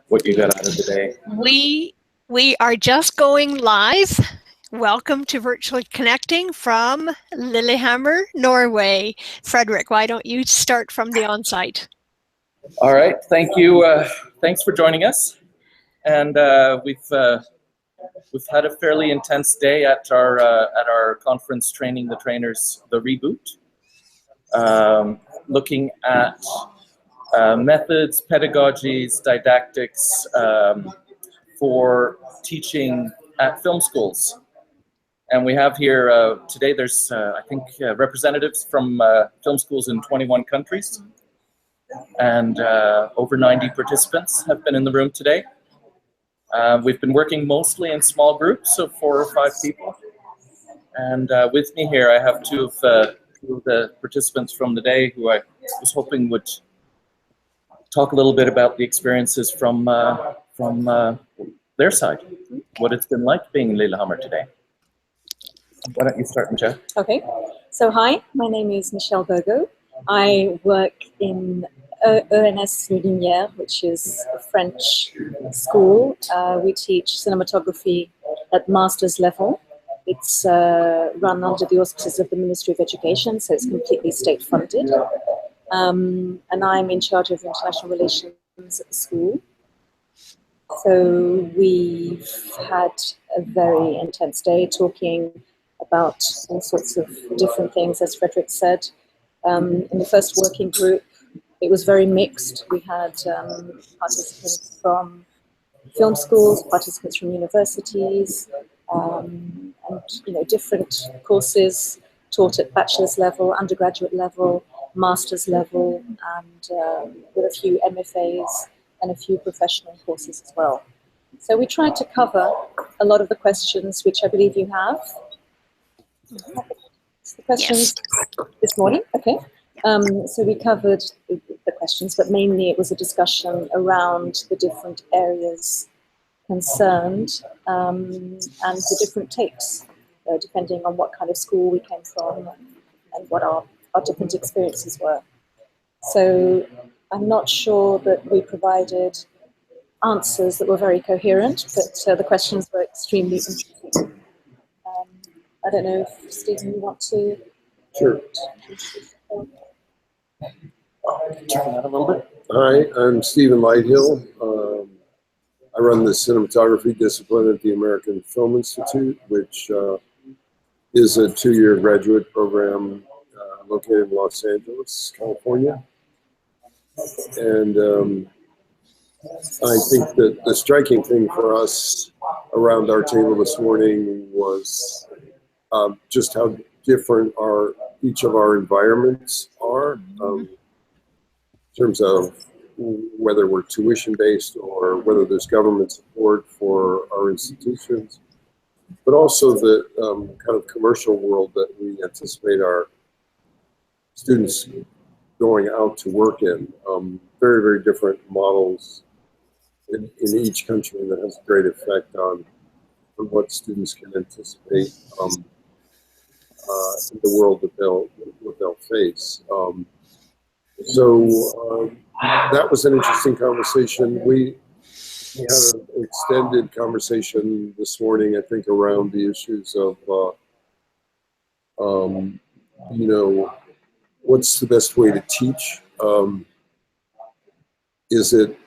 what you got out of the day. We are just going live. Welcome to Virtually Connecting from Lillehammer, Norway. Frederick, why don't you start from the on-site? All right, thank you. Thanks for joining us. And we've had a fairly intense day at our conference, Training the Trainers, the Reboot, looking at methods, pedagogies, didactics for teaching at film schools. And we have here today, there's, I think, representatives from film schools in 21 countries. And over 90 participants have been in the room today. We've been working mostly in small groups of 4 or 5 people. And with me here, I have two of the participants from the day who I was hoping would talk a little bit about the experiences from their side, what it's been like being in Lillehammer today. Why don't you start, Michelle? Okay, so hi, my name is Michelle Bogo. I work in ENS Lumière, which is a French school. We teach cinematography at master's level. It's run under the auspices of the Ministry of Education, so it's completely state-funded. And I'm in charge of international relations at the school. So we've had a very intense day talking about all sorts of different things, as Frederick said. In the first working group, it was very mixed. We had participants from film schools, participants from universities, and different courses taught at bachelor's level, undergraduate level, master's level, and with a few MFAs and a few professional courses as well. So we tried to cover a lot of the questions which I believe you have. The questions this morning, okay. So we covered the questions, but mainly it was a discussion around the different areas concerned and the different takes, depending on what kind of school we came from and what our different experiences were. So I'm not sure that we provided answers that were very coherent, but the questions were extremely interesting. I don't know if, Stephen, you want to... Sure. Turn that a little bit. Hi, I'm Stephen Lighthill. I run the cinematography discipline at the American Film Institute, which is a 2-year graduate program located in Los Angeles, California. And I think that the striking thing for us around our table this morning was just how different each of our environments are in terms of whether we're tuition-based or whether there's government support for our institutions, but also the kind of commercial world that we anticipate our students going out to work in. Very, very different models in each country that has a great effect on what students can anticipate in the world that they'll face. So that was an interesting conversation. We had an extended conversation this morning, I think, around the issues of, what's the best way to teach? Is it,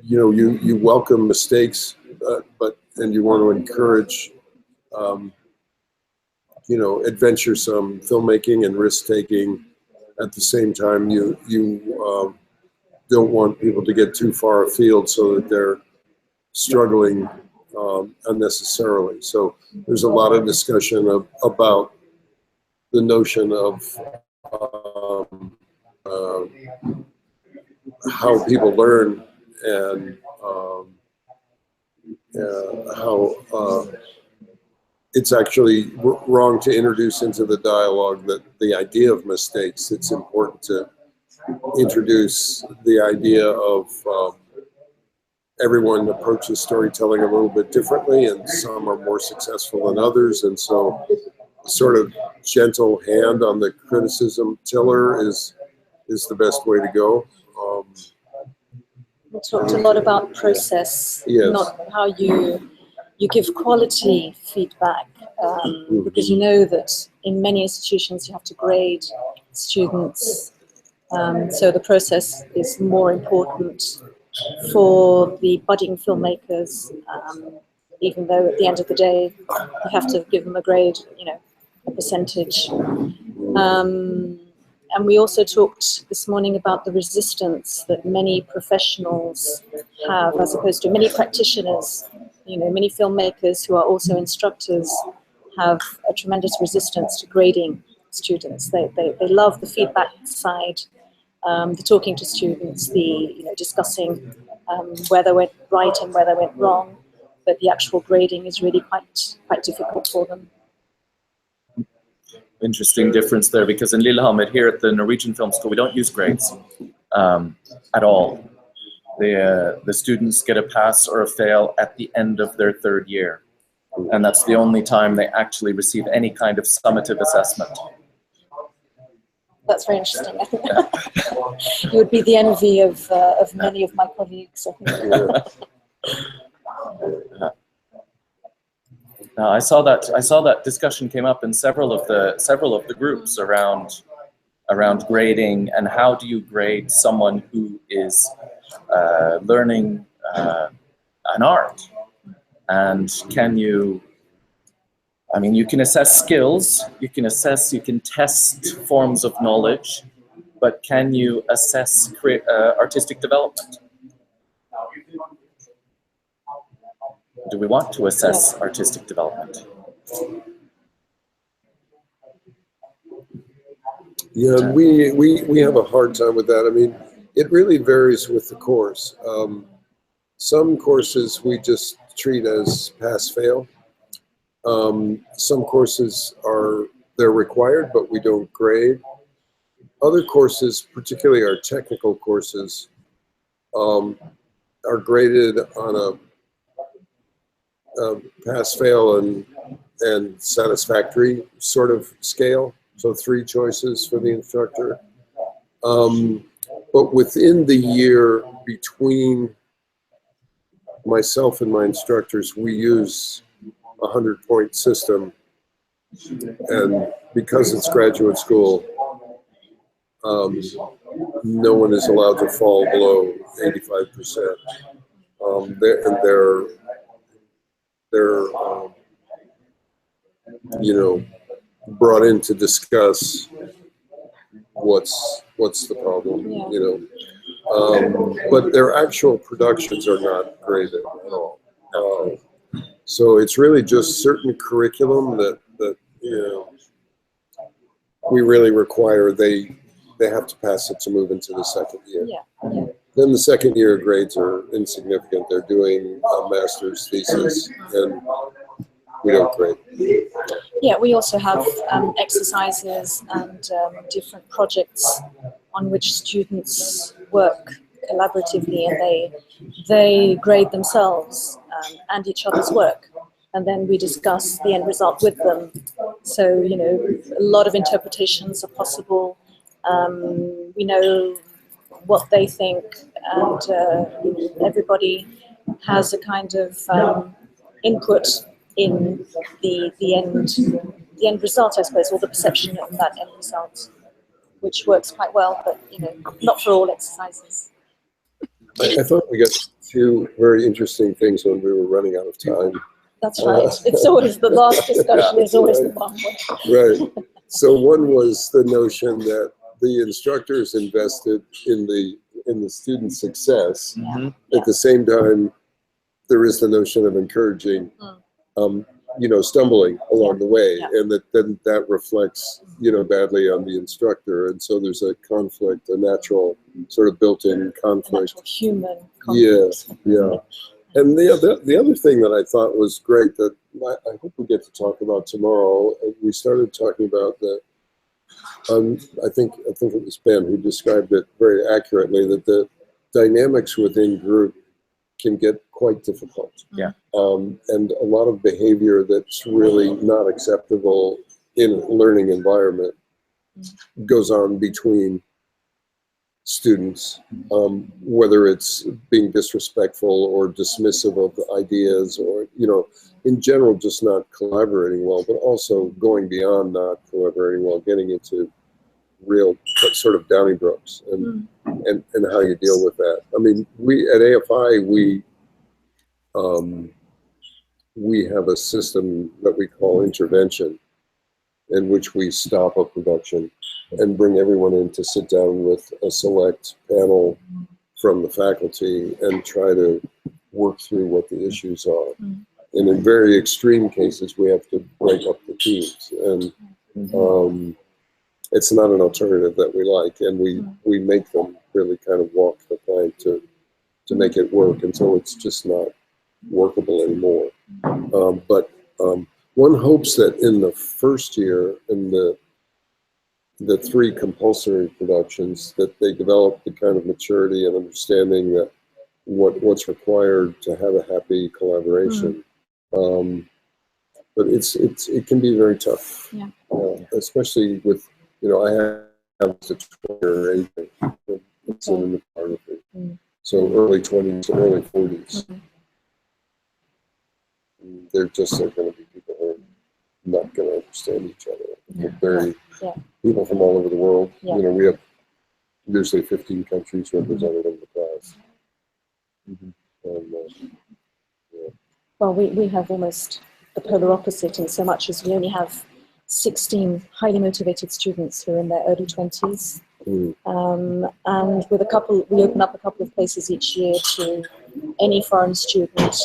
you welcome mistakes, and you want to encourage, adventuresome filmmaking and risk-taking. At the same time, you don't want people to get too far afield so that they're struggling unnecessarily. So there's a lot of discussion about the notion of how people learn and how it's actually wrong to introduce into the dialogue that the idea of mistakes. It's important to introduce the idea of everyone approaches storytelling a little bit differently, and some are more successful than others, and so sort of gentle hand on the criticism tiller is is the best way to go. We talked a lot about process, Yes. not how you give quality feedback, because you know that in many institutions you have to grade students. So the process is more important for the budding filmmakers, even though at the end of the day you have to give them a grade, a percentage. And we also talked this morning about the resistance that many professionals have, as opposed to many practitioners. Many filmmakers who are also instructors have a tremendous resistance to grading students. They love the feedback side, the talking to students, the discussing where they went right and where they went wrong. But the actual grading is really quite difficult for them. Interesting difference there, because in Lillehammer here at the Norwegian Film School, we don't use grades at all. The students get a pass or a fail at the end of their third year, and that's the only time they actually receive any kind of summative assessment. That's very interesting. I think you would be the envy of many of my colleagues. I think. I saw that discussion came up in several of the groups around grading, and how do you grade someone who is learning an art, and you can assess skills, you can test forms of knowledge, but can you assess artistic development? Do we want to assess artistic development? Yeah, we have a hard time with that. I mean, it really varies with the course. Some courses we just treat as pass-fail. Some courses they're required, but we don't grade. Other courses, particularly our technical courses, are graded on a pass-fail and satisfactory sort of scale. So 3 choices for the instructor. But within the year between myself and my instructors, we use a 100-point system. And because it's graduate school, no one is allowed to fall below 85%. They're brought in to discuss what's the problem, but their actual productions are not graded at all. So it's really just certain curriculum that we really require. They have to pass it to move into the second year. Yeah. Then the second year grades are insignificant. They're doing a master's thesis, and we don't grade. Yeah, we also have exercises and different projects on which students work collaboratively, and they grade themselves and each other's work, and then we discuss the end result with them. So a lot of interpretations are possible. We know what they think, and everybody has a kind of input in the end result, I suppose, or the perception of that end result, which works quite well, but not for all exercises. I thought we got 2 very interesting things when we were running out of time. That's right. It's always the last discussion is always the one. Right. So one was the notion that the instructors invested in the student's success. Mm-hmm. At the same time, there is the notion of encouraging, stumbling along the way, and that reflects, badly on the instructor, and so there's a conflict, a natural sort of built-in conflict. Natural human conflict. Yeah. And the other thing that I thought was great that I hope we get to talk about tomorrow, we started talking about that. I think it was Ben who described it very accurately, that the dynamics within group can get quite difficult. Yeah. And a lot of behavior that's really not acceptable in a learning environment goes on between students, whether it's being disrespectful or dismissive of the ideas, or, you know, in general, just not collaborating well, but also going beyond not collaborating well, getting into real sort of Donnybrooks and how you deal with that. I mean, we at AFI, we have a system that we call intervention, in which we stop a production and bring everyone in to sit down with a select panel from the faculty and try to work through what the issues are. And in very extreme cases, we have to break up the teams. And it's not an alternative that we like. And we make them really kind of walk the plank to make it work until it's just not workable anymore. But one hopes that in the first year, in the 3 compulsory productions, that they develop the kind of maturity and understanding that what's required to have a happy collaboration. But it can be very tough, especially with, you know, I have a 20 in cinematography, so early 20s to early 40s. There just are going to be people who are not going to understand each other. They're people from all over the world. You know, we have usually 15 countries represented in the class. Well, we have almost the polar opposite in so much as we only have 16 highly motivated students who are in their early 20s. And with we open up a couple of places each year to any foreign student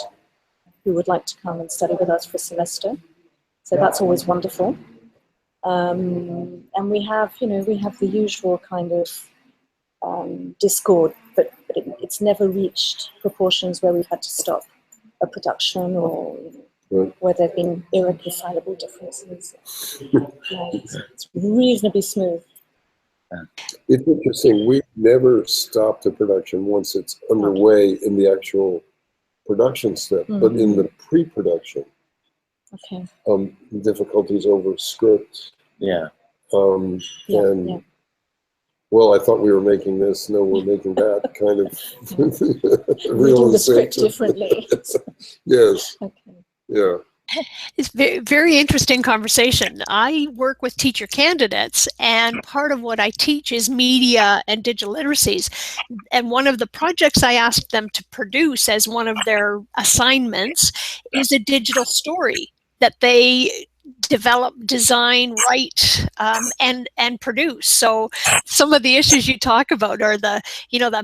who would like to come and study with us for a semester. So that's always wonderful. And we have, you know, the usual kind of discord, but it's never reached proportions where we've had to stop a production or where there have been irreconcilable differences. It's reasonably smooth. It's interesting. We never stopped a production once it's underway in the actual production step, but in the pre-production, difficulties over script. Well, I thought we were making this. No, we're making that kind of reading the script differently. Yes. Okay. It's very, very interesting conversation. I work with teacher candidates, and part of what I teach is media and digital literacies. And one of the projects I asked them to produce as one of their assignments is a digital story that they develop, design, write, and produce. So some of the issues you talk about are the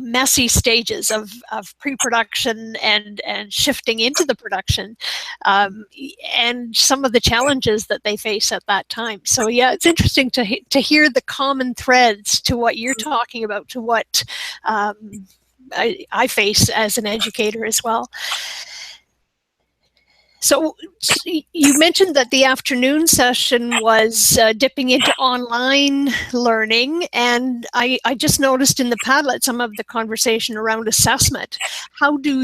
messy stages of pre-production and shifting into the production, and some of the challenges that they face at that time. So yeah, it's interesting to hear the common threads to what you're talking about, to what I face as an educator as well. So you mentioned that the afternoon session was dipping into online learning, and I just noticed in the Padlet some of the conversation around assessment. How do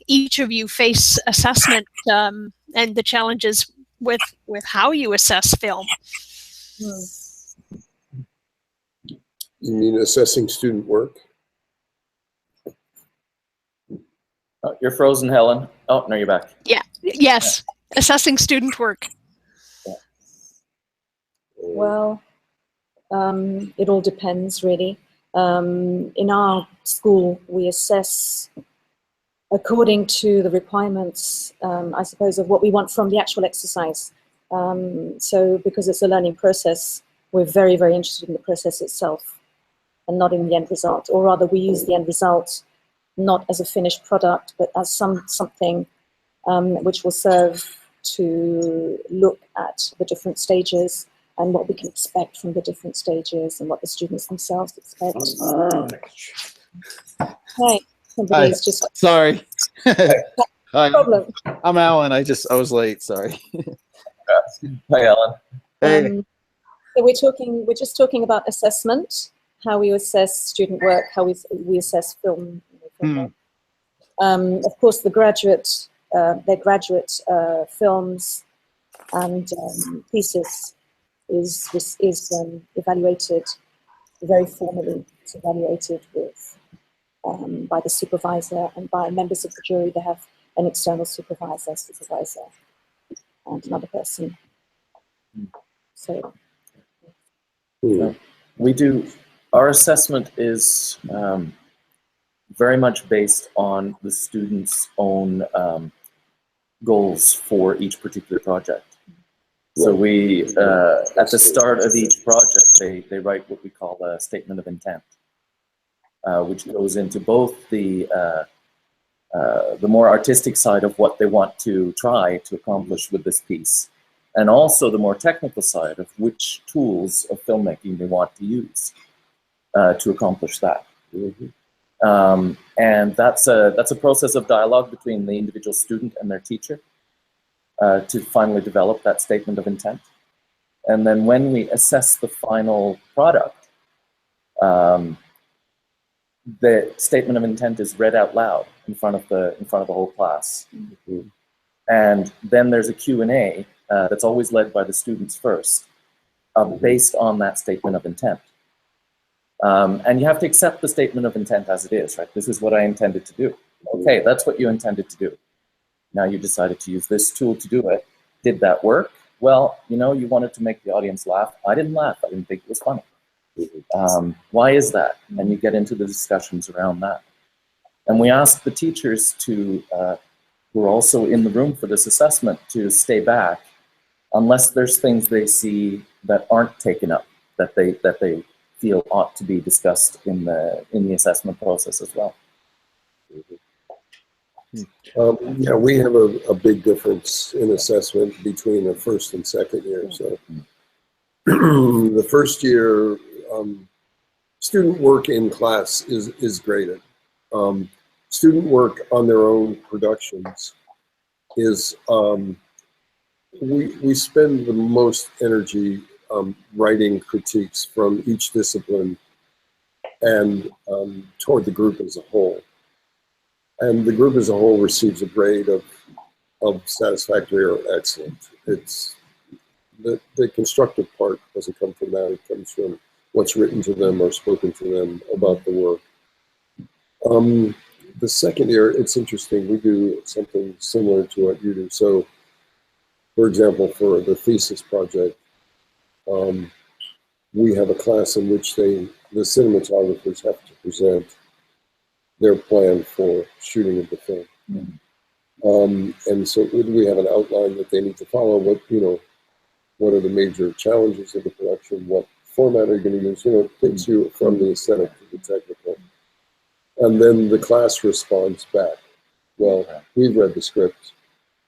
each of you face assessment and the challenges with how you assess film? You mean assessing student work? Oh, you're frozen, Helen. Oh, no, you're back. Yeah. Yes. Assessing student work. Well, it all depends, really. In our school, we assess according to the requirements, I suppose, of what we want from the actual exercise. So because it's a learning process, we're very, very interested in the process itself and not in the end result. Or rather, we use the end result not as a finished product, but as something which will serve to look at the different stages and what we can expect from the different stages and what the students themselves expect. Hi, somebody's just... Sorry. Hi, problem. I'm Alan. I was late. Sorry. Hi, Ellen. Hey. So we're just talking about assessment, how we assess student work, how we assess film. Of course, their graduate films and thesis is evaluated very formally. It's evaluated with by the supervisor and by members of the jury. They have an external supervisor, and another person. So we do, our assessment is very much based on the student's own goals for each particular project. So we, at the start of each project, they write what we call a statement of intent, which goes into both the more artistic side of what they want to try to accomplish with this piece, and also the more technical side of which tools of filmmaking they want to use to accomplish that. And that's a process of dialogue between the individual student and their teacher to finally develop that statement of intent. And then when we assess the final product, the statement of intent is read out loud in front of the whole class. And then there's a Q&A that's always led by the students first, based on that statement of intent. And you have to accept the statement of intent as it is, right? This is what I intended to do. Okay, that's what you intended to do. Now you decided to use this tool to do it. Did that work? Well, you know, you wanted to make the audience laugh. I didn't laugh. I didn't think it was funny. Why is that? And you get into the discussions around that. And we ask the teachers to, who are also in the room for this assessment, to stay back unless there's things they see that aren't taken up, that they feel ought to be discussed in the assessment process as well. Yeah, we have a big difference in assessment between the first and second year. So the first year, student work in class is graded. Student work on their own productions is, we spend the most energy writing critiques from each discipline and toward the group as a whole. And the group as a whole receives a grade of satisfactory or excellent. It's the constructive part doesn't come from that. It comes from what's written to them or spoken to them about the work. The second year, it's interesting. We do something similar to what you do. So, for example, for the thesis project, we have a class in which the cinematographers have to present their plan for shooting of the film. And so we have an outline that they need to follow. What are the major challenges of the production? What format are you going to use? It takes you from the aesthetic to the technical. And then the class responds back. Well, we've read the script.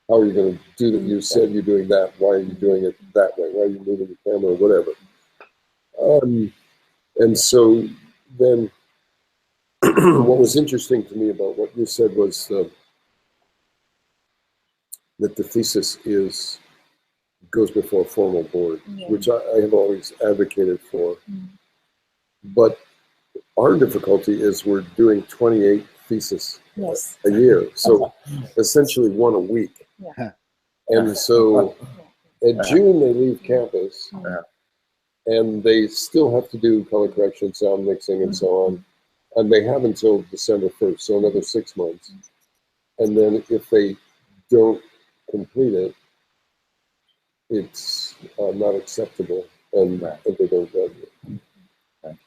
How are you going to do that? You said you're doing that. Why are you doing it that way? Why are you moving the camera or whatever? And so then what was interesting to me about what you said was that the thesis goes before a formal board, which I have always advocated for. But our difficulty is we're doing 28 theses a year, so essentially one a week. And so at June they leave campus, and they still have to do color correction, sound mixing, and so on. And they have until December 1st, so another 6 months. And then if they don't complete it, it's not acceptable, and they don't graduate.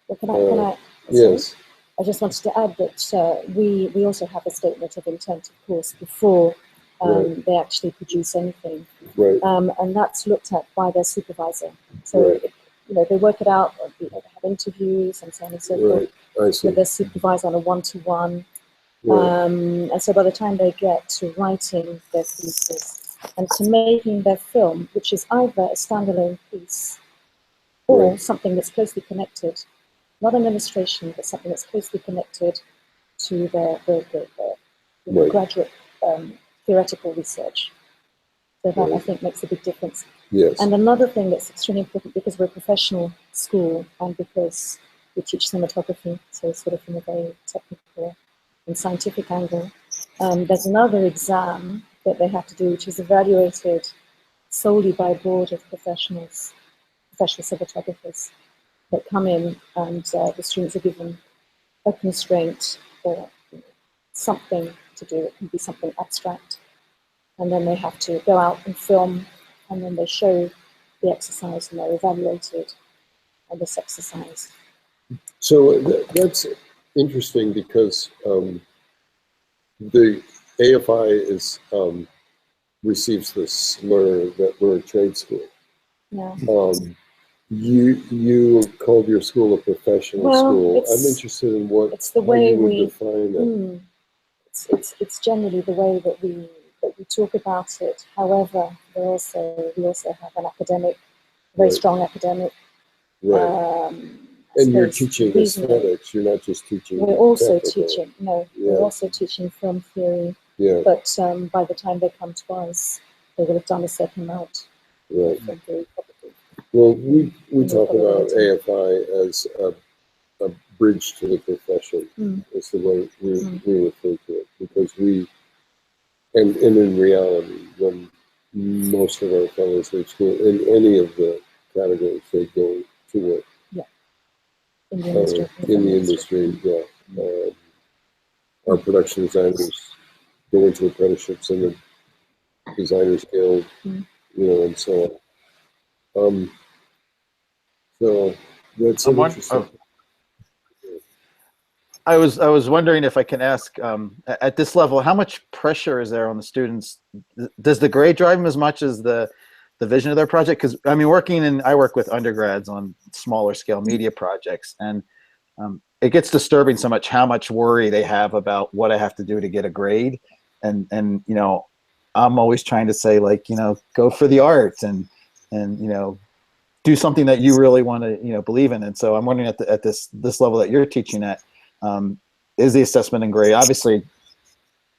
Well, can I yes. I just wanted to add that we also have a statement of intent, of course, before they actually produce anything. Right. And that's looked at by their supervisor. So, they work it out, they have interviews and so on and so forth with their supervisor on a one-to-one. And so by the time they get to writing their thesis and to making their film, which is either a standalone piece or something that's closely connected, not an illustration, but something that's closely connected to the graduate theoretical research. So that, I think, makes a big difference. Yes. And another thing that's extremely important, because we're a professional school and because we teach cinematography, so sort of from a very technical and scientific angle, there's another exam that they have to do, which is evaluated solely by a board of professionals, professional cinematographers. that come in, and the students are given a constraint or something to do. It can be something abstract, and then they have to go out and film, and then they show the exercise and they're evaluated on this exercise. So that's interesting because the AFI is receives this learner that we're a trade school. Yeah. You called your school a professional school. I'm interested in what it's the way you would we define it. It's generally the way that we talk about it. However, we also have an academic, very strong academic. Right. And you're teaching aesthetics. You're not just teaching. We're also technical. teaching. No, we're also teaching film theory. Yeah. But by the time they come to us, they will have done a certain amount of film theory, probably. Well, we talk about AFI as a bridge to the profession. Is the way we refer to it, because and in reality, when most of our fellows leave school in any of the categories, they go to work. Yeah. In the industry, yeah. Our production designers go into apprenticeships in the Designers Guild, and so on. So that's interesting. I was wondering if I can ask, at this level, how much pressure is there on the students? Does the grade drive them as much as the vision of their project? Because I mean, I work with undergrads on smaller scale media projects, and it gets disturbing so much how much worry they have about what I have to do to get a grade, and I'm always trying to say, like, go for the art and do something that you really want to believe in. And so I'm wondering at this level that you're teaching at, is the assessment and grade, obviously,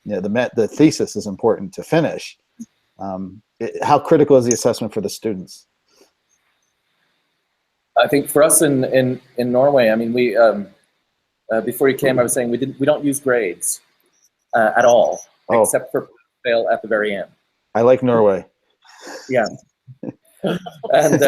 the thesis is important to finish. How critical is the assessment for the students? I think for us in Norway, I mean, we before you came, I was saying we don't use grades at all, except for fail at the very end. I like Norway. Yeah. And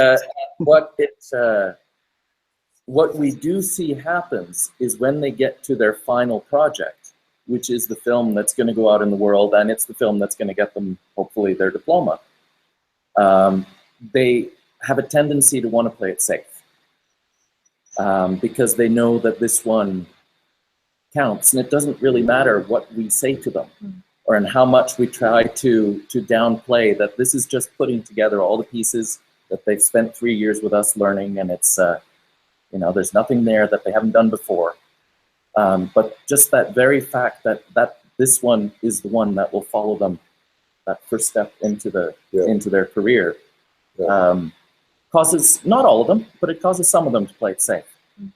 what we do see happens is when they get to their final project, which is the film that's going to go out in the world, and it's the film that's going to get them, hopefully, their diploma. They have a tendency to want to play it safe because they know that this one counts, and it doesn't really matter what we say to them or in how much we try to downplay that this is just putting together all the pieces that they've spent 3 years with us learning, and it's there's nothing there that they haven't done before. But just that very fact that this one is the one that will follow them, that first step into their career, causes, not all of them, but it causes some of them to play it safe.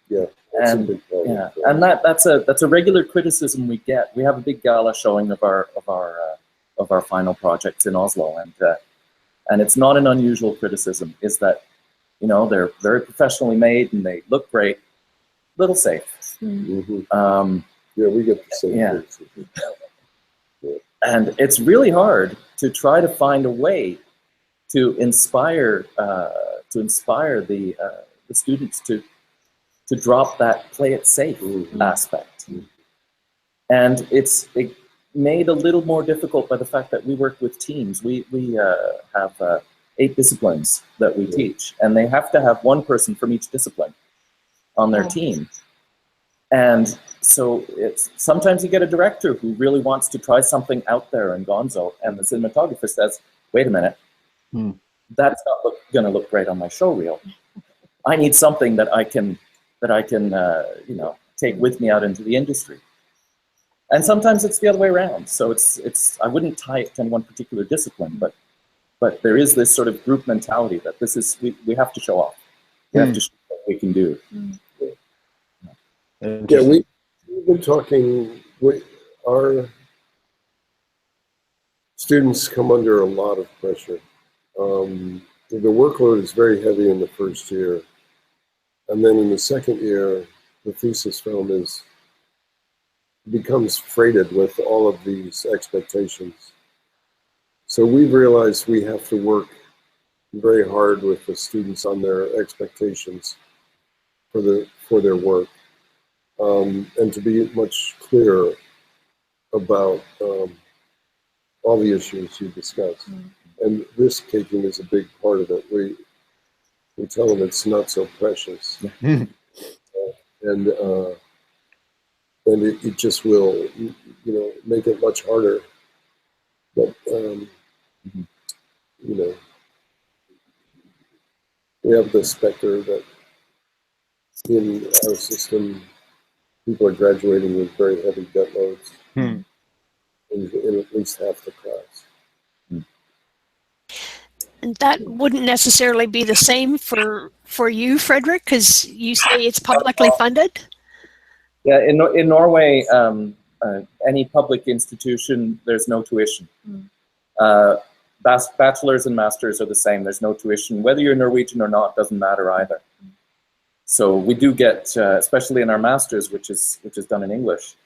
Yeah. And that's a regular criticism we get. We have a big gala showing of our final projects in Oslo, and it's not an unusual criticism. Is that they're very professionally made and they look great, little safe. Mm-hmm. We get the same. Yeah. And it's really hard to try to find a way to inspire the students to drop that play it safe aspect. And it's made a little more difficult by the fact that we work with teams. We have 8 disciplines that we teach, and they have to have one person from each discipline on their team. And so sometimes you get a director who really wants to try something out there in Gonzo, and the cinematographer says, wait a minute, that's not going to look great on my show reel. I need something that I can take with me out into the industry. And sometimes it's the other way around. So it's I wouldn't tie it to any one particular discipline, but there is this sort of group mentality that this is we have to show off. We have to show what we can do. Yeah, we've been talking. Our students come under a lot of pressure. The workload is very heavy in the first year, and then in the second year, the thesis film becomes freighted with all of these expectations. So we've realized we have to work very hard with the students on their expectations for their work, and to be much clearer about all the issues you discussed. And risk taking is a big part of it. We tell them it's not so precious, and it just will, make it much harder. But we have the specter that in our system, people are graduating with very heavy debt loads in at least half the class. And that wouldn't necessarily be the same for you, Frederick, because you say it's publicly funded? Yeah, in Norway, any public institution, there's no tuition. Bachelors and masters are the same. There's no tuition. Whether you're Norwegian or not doesn't matter either. So we do get, especially in our masters, which is done in English,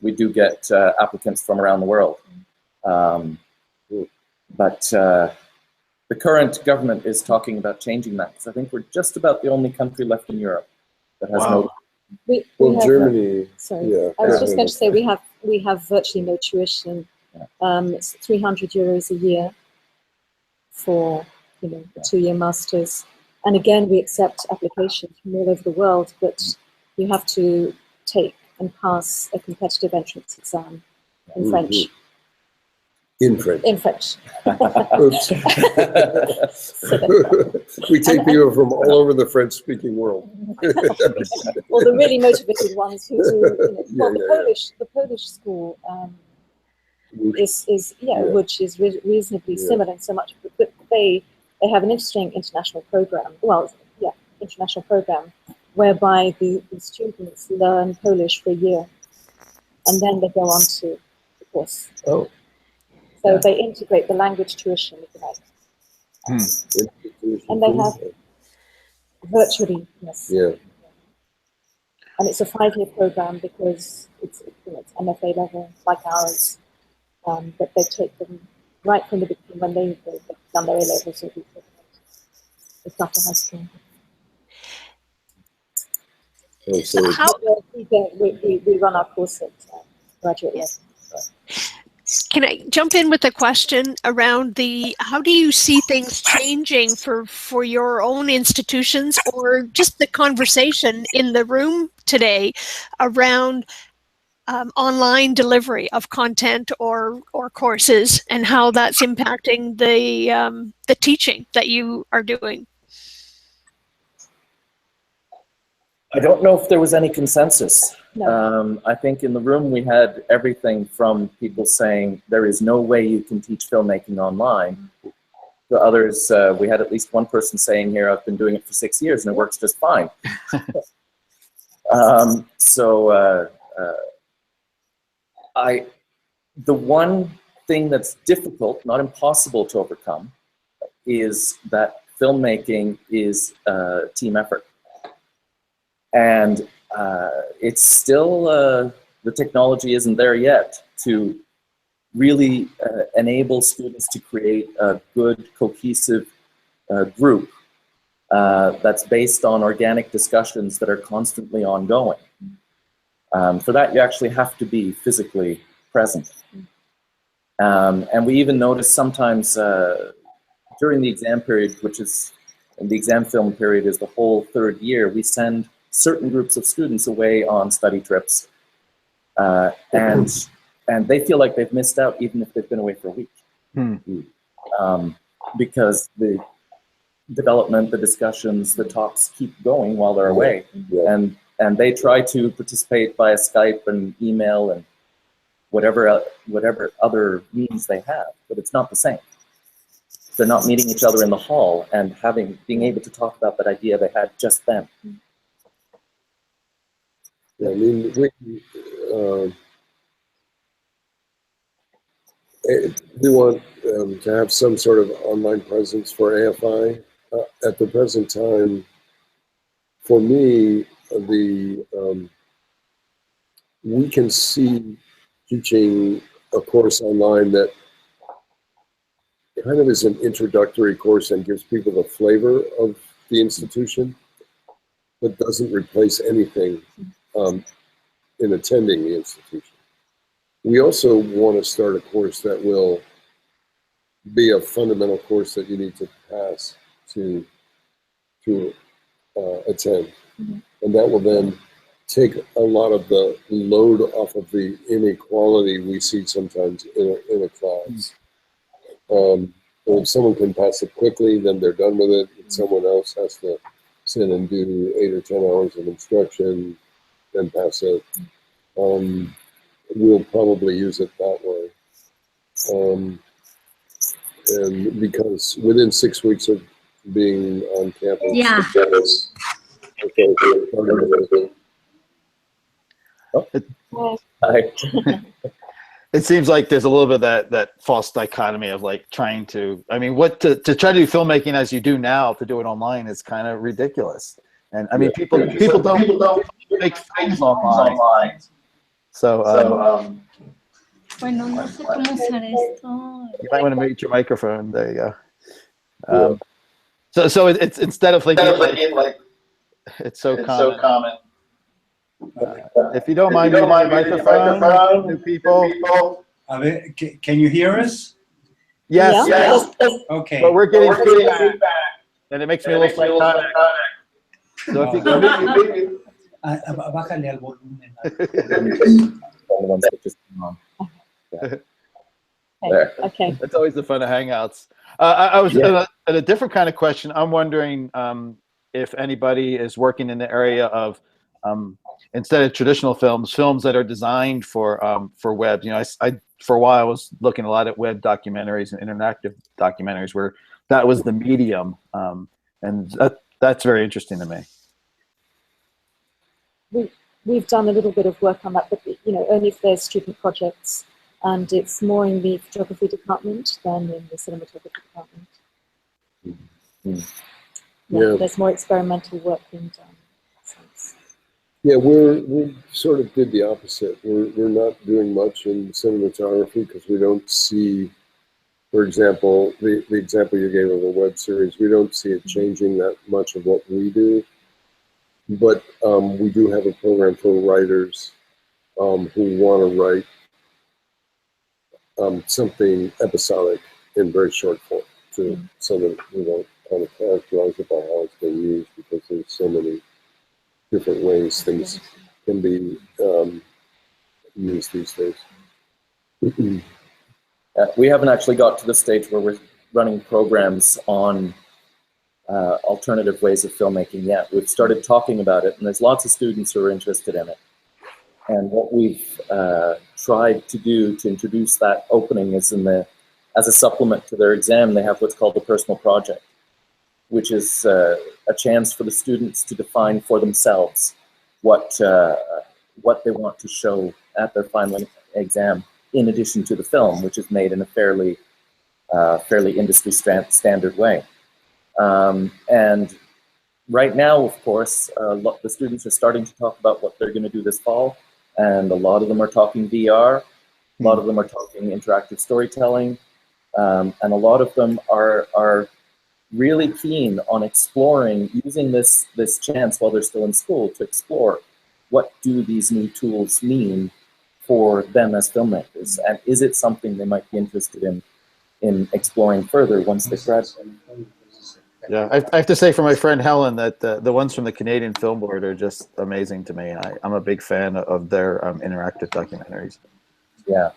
we do get applicants from around the world. But the current government is talking about changing that, because I think we're just about the only country left in Europe that has no. We have, Germany. Sorry, Yeah, I was just going to say we have virtually no tuition. It's 300 euros a year for a 2-year masters, and again we accept applications from all over the world, but you have to take and pass a competitive entrance exam in French. In French. In French. Oops. We take people from all over the French-speaking world. Well, the really motivated ones who the Polish school is which is reasonably similar in so much, but they have an interesting international program. Well, international program whereby the students learn Polish for a year, and then they go on to the course. Oh. So they integrate the language tuition, if you like. And they have virtually, yes. Yeah. And it's a 5-year program because it's MFA level, like ours. But they take them right from the beginning when they've done their A-levels or it's after high school. So How, we run our course at graduate level. can I jump in with a question around how do you see things changing for your own institutions, or just the conversation in the room today around online delivery of content or courses, and how that's impacting the teaching that you are doing? I don't know if there was any consensus. No. I think in the room we had everything from people saying there is no way you can teach filmmaking online, to others, we had at least one person saying here, I've been doing it for 6 years and it works just fine. The one thing that's difficult, not impossible to overcome, is that filmmaking is a team effort. And it's still, the technology isn't there yet to really enable students to create a good, cohesive group that's based on organic discussions that are constantly ongoing. For that, you actually have to be physically present. And we even notice sometimes during the exam period, which is, the exam film period is the whole 3rd year, we send certain groups of students away on study trips, and they feel like they've missed out even if they've been away for a week. Because the development, the discussions, the talks keep going while they're away. And they try to participate via Skype and email and whatever other means they have, but it's not the same. They're not meeting each other in the hall and being able to talk about that idea they had just then. Yeah, I mean, we want to have some sort of online presence for AFI. At the present time, for me, we can see teaching a course online that kind of is an introductory course and gives people the flavor of the institution. but doesn't replace anything in attending the institution. We also want to start a course that will be a fundamental course that you need to pass to attend. And that will then take a lot of the load off of the inequality we see sometimes in a class. And if someone can pass it quickly, then they're done with it. If someone else has to sit and do 8 or 10 hours of instruction, then pass it. We'll probably use it that way. And because within 6 weeks of being on campus, Yeah. Hi. It seems like there's a little bit of that false dichotomy of like trying to, I mean, what to try to do filmmaking as you do now to do it online is kind of ridiculous. And I mean, people don't make films online. So, Bueno, no sé cómo usar esto. you might want to mute your microphone. There you go. So it's instead of thinking like it's so common. If you don't mind muting your microphone, new people. Can you hear us? Yes. Okay. But we're getting feedback, and it makes me a little psychotic. So if you can mute, Bájale al volumen. The ones that just came on. There. Okay. It's always the fun of Hangouts. I was in a different kind of question. I'm wondering if anybody is working in the area of instead of traditional films that are designed for web. You know, I for a while I was looking a lot at web documentaries and interactive documentaries where that was the medium, and that's very interesting to me. We've done a little bit of work on that, but only if there's student projects, and it's more in the photography department than in the cinematography department. Yeah. There's more experimental work being done. Yeah, we sort of did the opposite. We're not doing much in cinematography because we don't see, for example, the example you gave of a web series, we don't see it changing that much of what we do. But we do have a program for writers who want to write something episodic in very short form, so that we don't kind of characterize it by how it's been used, because there's so many different ways things can be used these days. We haven't actually got to the stage where we're running programs on alternative ways of filmmaking yet. We've started talking about it, and there's lots of students who are interested in it. And what we've tried to do to introduce that opening is as a supplement to their exam, they have what's called the personal project, which is a chance for the students to define for themselves what they want to show at their final exam, in addition to the film, which is made in a fairly industry standard way. And right now, of course, the students are starting to talk about what they're going to do this fall, and a lot of them are talking VR, a lot of them are talking interactive storytelling, and a lot of them are really keen on exploring, using this chance while they're still in school to explore what do these new tools mean for them as filmmakers, and is it something they might be interested in exploring further once they graduate. Yeah, I have to say for my friend Helen that the ones from the Canadian Film Board are just amazing to me. I'm a big fan of their interactive documentaries. Yeah.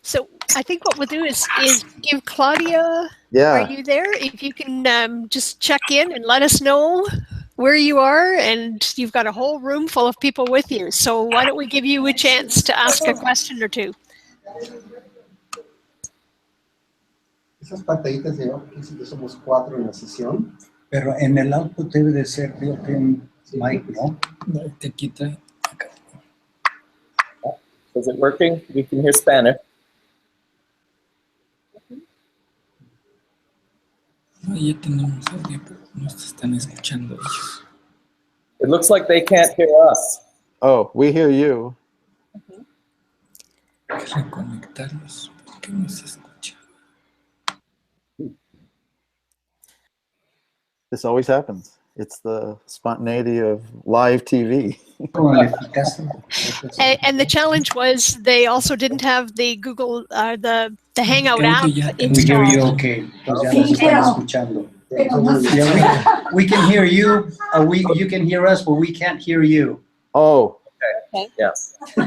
So I think what we'll do is give Claudia, Yeah. are you there? If you can just check in and let us know where you are, and you've got a whole room full of people with you. So why don't we give you a chance to ask a question or two? Esas pantallitas de abajo, dicen que somos 4 en la sesión. Pero en el output debe de ser built-in mic, ¿no? No, te quita acá. Is it working? We can hear Spanish. No, ya tenemos audio, pero no se están escuchando ellos. It looks like they can't hear us. Oh, we hear you. Hay que reconectarlos porque no se escucha. This always happens. It's the spontaneity of live TV. Con el eficaz. And the challenge was they also didn't have the Google, the Hangout Creo app que ya We hear you installed. okay. Pues ya nos están escuchando. Yeah, we can hear you. You can hear us, but we can't hear you. Oh, Yes. Y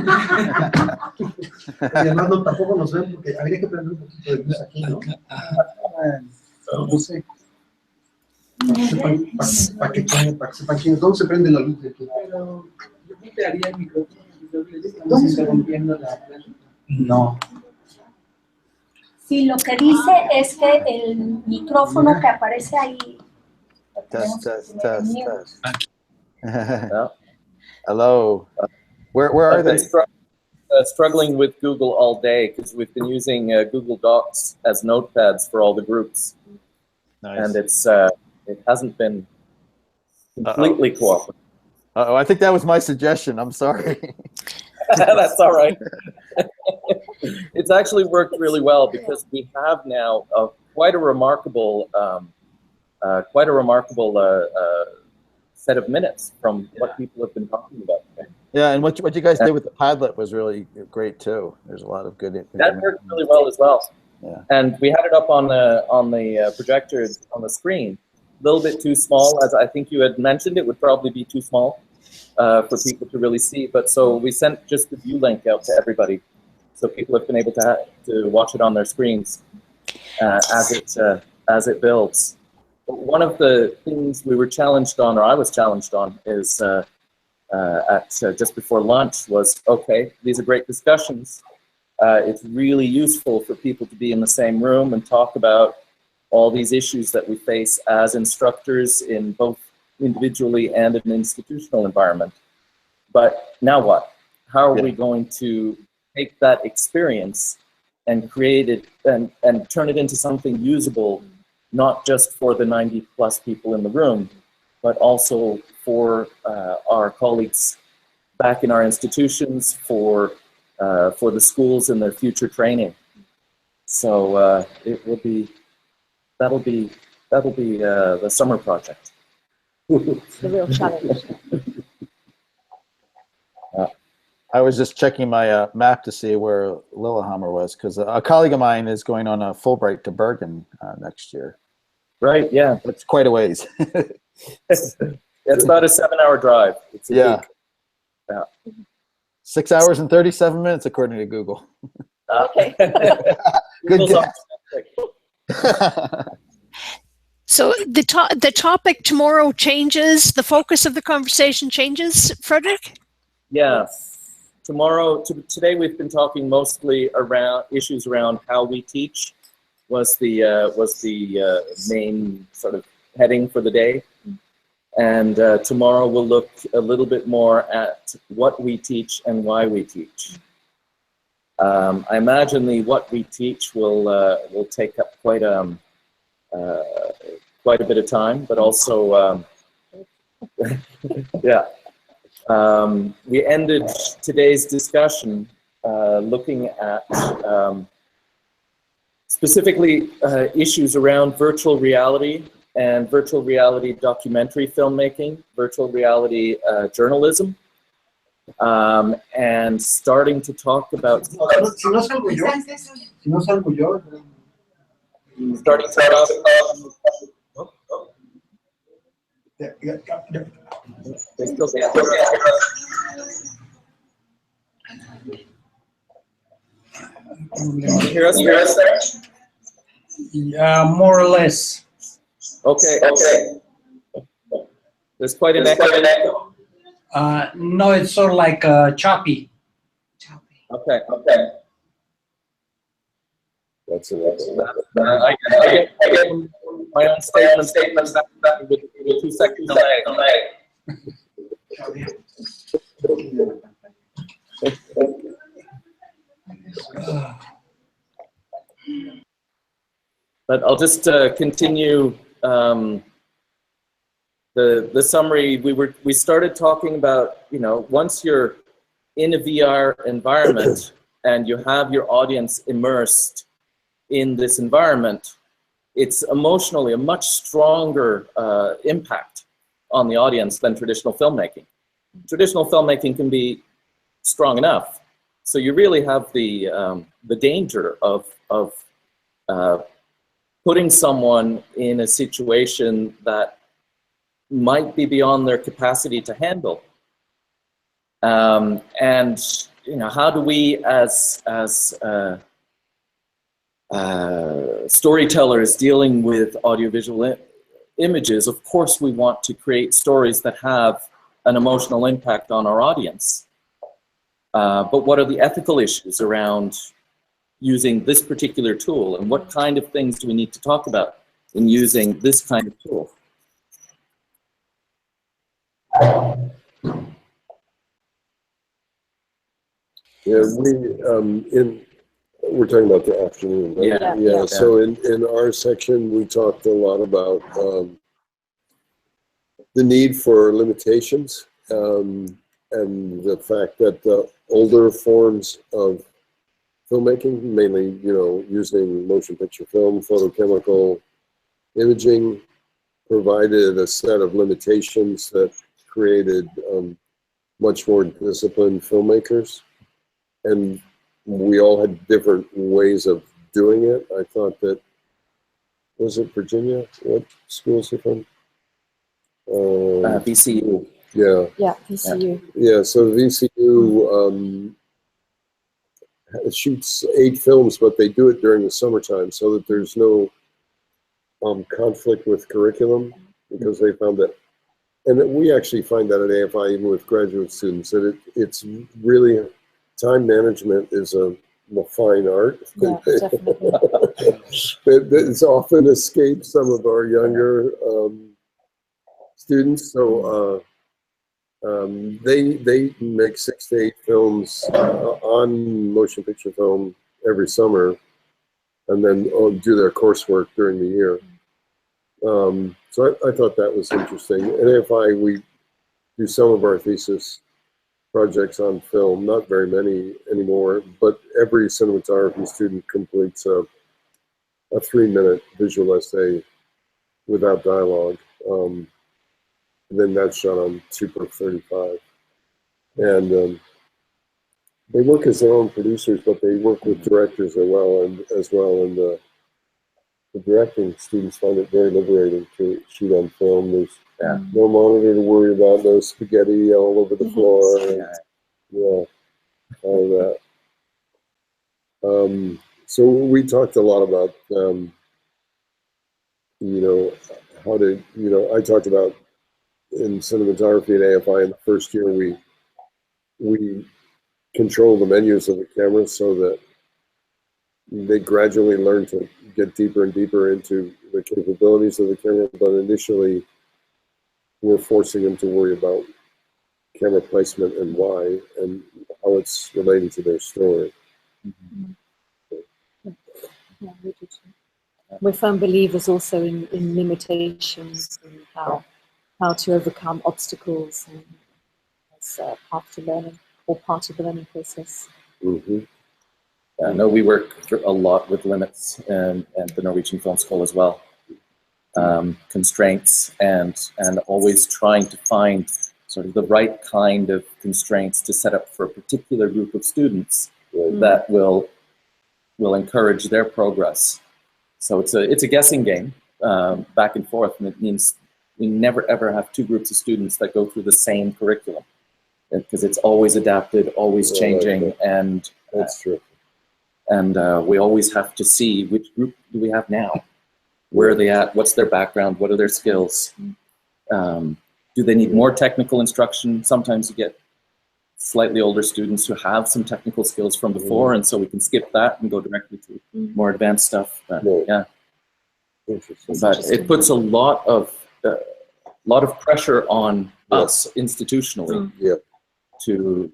además no, tampoco nos ven porque habría que prender un poquito de luz aquí, ¿no? No sé. Para que sepan quién. ¿Dónde se prende la luz de aquí? Pero yo quitaría el micrófono. ¿Dónde se rompiendo la No. Sí, lo que dice es que el micrófono que aparece ahí. test, test, test, test. Yeah. Hello. Where are I've been they? struggling with Google all day because we've been using Google Docs as notepads for all the groups, Nice. and it hasn't been completely cooperative. Uh-oh, I think that was my suggestion. I'm sorry. That's all right. It's actually worked really well because we have now quite a remarkable set of minutes from what people have been talking about. Yeah, and what you guys did with the Padlet was really great too. There's a lot of good. That worked really well as well. Yeah. And we had it up on the projector on the screen. A little bit too small, as I think you had mentioned. It would probably be too small for people to really see. But so we sent just the view link out to everybody, so people have been able to watch it on their screens as it builds. But one of the things we were challenged on, or I was challenged on, is just before lunch was, okay, these are great discussions. It's really useful for people to be in the same room and talk about all these issues that we face as instructors in both individually and in an institutional environment. But now what? How are we going to take that experience and create it and turn it into something usable, not just for the 90 plus people in the room, but also for our colleagues back in our institutions, for the schools and their future training. So that'll be the summer project. The real challenge. I was just checking my map to see where Lillehammer was, because a colleague of mine is going on a Fulbright to Bergen next year. Right, yeah. It's quite a ways. It's about a 7-hour drive. It's a Yeah. week. Yeah. 6 hours and 37 minutes, according to Google. Okay. Good Google's guess. So the topic tomorrow changes, the focus of the conversation changes, Frederick? Yes. Today we've been talking mostly around issues around how we teach was the main sort of heading for the day. And tomorrow we'll look a little bit more at what we teach and why we teach. I imagine the what we teach will take up quite a bit of time, but also yeah. We ended today's discussion looking at specifically issues around virtual reality and virtual reality documentary filmmaking, virtual reality journalism, and starting to talk about starting to talk they still can't hear us there? More or less. Okay. There's quite an echo. No, it's sort of like choppy. Okay. That's I get my own statements with 2 seconds delay. But I'll just continue the summary. We started talking about, once you're in a VR environment and you have your audience immersed in this environment, it's emotionally a much stronger impact on the audience than traditional filmmaking. Traditional filmmaking can be strong enough. So you really have the danger of putting someone in a situation that might be beyond their capacity to handle. And how do we as storytellers dealing with audiovisual images, of course we want to create stories that have an emotional impact on our audience. But what are the ethical issues around using this particular tool, and what kind of things do we need to talk about in using this kind of tool? Yeah, we're talking about the afternoon, right? Yeah. So in our section, we talked a lot about the need for limitations, and the fact that the older forms of filmmaking, mainly, using motion picture film, photochemical imaging, provided a set of limitations that created much more disciplined filmmakers. And we all had different ways of doing it. I thought that, was it Virginia? What school is it from? VCU. Yeah. Yeah, VCU. Yeah, so VCU shoots 8 films, but they do it during the summertime so that there's no conflict with curriculum, because they found that, and we actually find that at AFI even with graduate students, that it's really, time management is a fine art. Yeah, definitely. It's often escaped some of our younger students. So they make 6 to 8 films on motion picture film every summer, and then do their coursework during the year. So I thought that was interesting. At AFI, we do some of our thesis projects on film, not very many anymore, but every cinematography student completes a 3-minute visual essay without dialogue. And then that's shot on Super 35. And they work as their own producers, but they work with directors as well. And the directing students find it very liberating to shoot on film. There's no monitor to worry about, no spaghetti all over the floor. And, all that. So we talked a lot about, how to, I talked about in cinematography at AFI in the first year, we control the menus of the camera so that they gradually learn to get deeper and deeper into the capabilities of the camera, but initially we're forcing them to worry about camera placement and why, and how it's related to their story. Yeah, we do too. We're firm believers also in limitations and how to overcome obstacles and as path to learning, or part of the learning process. I know we work a lot with limits and the Norwegian Film School as well. Constraints and always trying to find sort of the right kind of constraints to set up for a particular group of students that will encourage their progress. So it's a guessing game, back and forth, and it means we never ever have 2 groups of students that go through the same curriculum, because it's always adapted, always changing, and that's true. And we always have to see which group do we have now, where are they at, what's their background, what are their skills, do they need more technical instruction? Sometimes you get slightly older students who have some technical skills from before, and so we can skip that and go directly to more advanced stuff. But, but it puts a lot of pressure on us institutionally to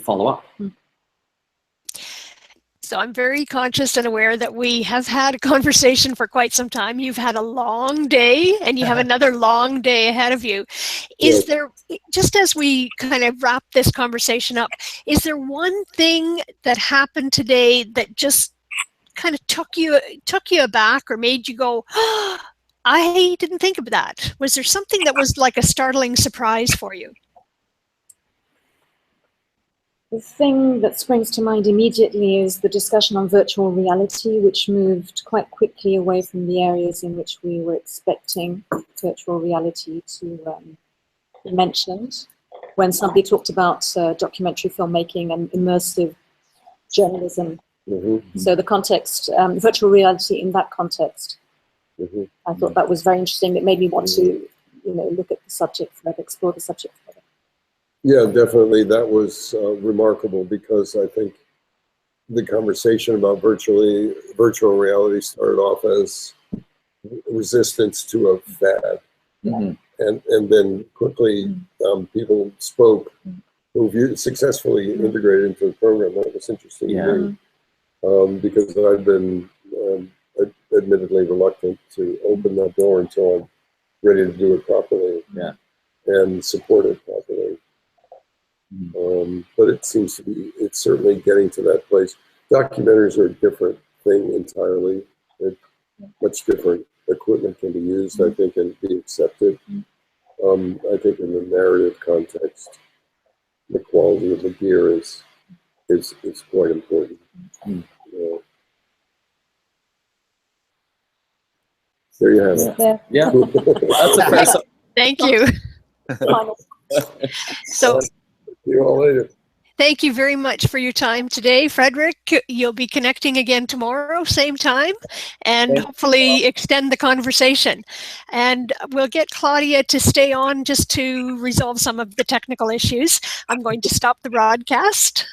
follow up. So I'm very conscious and aware that we have had a conversation for quite some time. You've had a long day, and you have another long day ahead of you. Is there, just as we kind of wrap this conversation up, is there one thing that happened today that just kind of took you aback, or made you go, oh, I didn't think of that. Was there something that was like a startling surprise for you? The thing that springs to mind immediately is the discussion on virtual reality, which moved quite quickly away from the areas in which we were expecting virtual reality to be mentioned. When somebody talked about documentary filmmaking and immersive journalism. Mm-hmm. So the context, virtual reality in that context, Mm-hmm. I thought that was very interesting. It made me want to, look at the subject further, explore the subject further. Yeah, definitely. That was remarkable because I think the conversation about virtual reality started off as resistance to a fad. Mhm. And then quickly people spoke who successfully integrated into the program. That was interesting to me because I've been admittedly reluctant to open that door until I'm ready to do it properly and support it properly. But it seems to be, it's certainly getting to that place. Documentaries are a different thing entirely. Much different equipment can be used, I think, and be accepted. I think in the narrative context, the quality of the gear is quite important. There you have it. Yeah, that's a fair sum. Thank you. So, See you all later. thank you very much for your time today, Frederick. You'll be connecting again tomorrow, same time, and hopefully extend the conversation. And we'll get Claudia to stay on just to resolve some of the technical issues. I'm going to stop the broadcast.